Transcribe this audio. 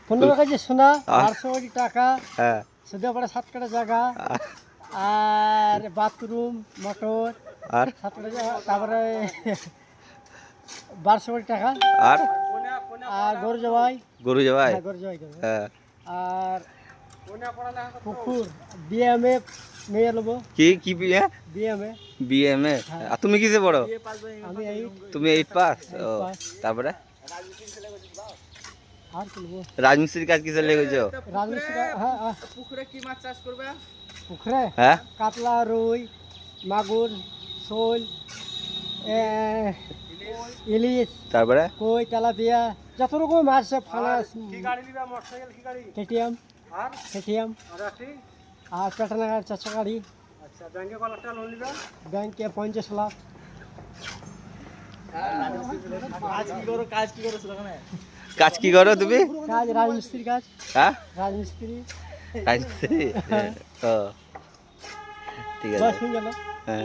15 KG সোনা, আর? 800 কোটি টাকা, হ্যাঁ সুদেপাড়া 7 কাটা জায়গা, আর বাথরুম, মোটর, আর 7 কাটা জায়গা, তারপরে 1200 কোটি টাকা, আর আর গরু জবাই, গরু জবাই হ্যাঁ, গরু জবাই করবে। হ্যাঁ আর পুকুর, বিএমএ নিয়ে নেবো, কি কি বিয়ে বিএমএ। বিএমএ আর তুমি কিসে পড়ো আমি এই তুমি 8 পাস ও পাস। তারপরে আর কিনবো রাজমিস্ত্রির কাজ কিসে লেগেছো রাজমিস্ত্রি, হ্যাঁ, পুকুরে কি মাছ চাষ করবে? পুকুরে হ্যাঁ কাতলা, রুই, মাগুর, শোল, ইলিশ, তারপরে কই, তেলাপিয়া, যত রকম মাছ সব ফালাস, গাড়ি নিবা? মোটরসাইকেল কি গাড়ি? কেটিএম, আর কেটিএম, আর একটি? আর পেটানা গাড়ি, 400 গাড়ি, আচ্ছা, ব্যাংকে কত টাকা লোন নিবা? ব্যাংকে 50 লাখ। কাজ কি করো তুমি কাজ রাজমিস্ত্রির কাজ, হ্যাঁ রাজমিস্ত্রি। রাজমিস্ত্রি ও ঠিক আছে বয়স হয়ে গেল। হ্যাঁ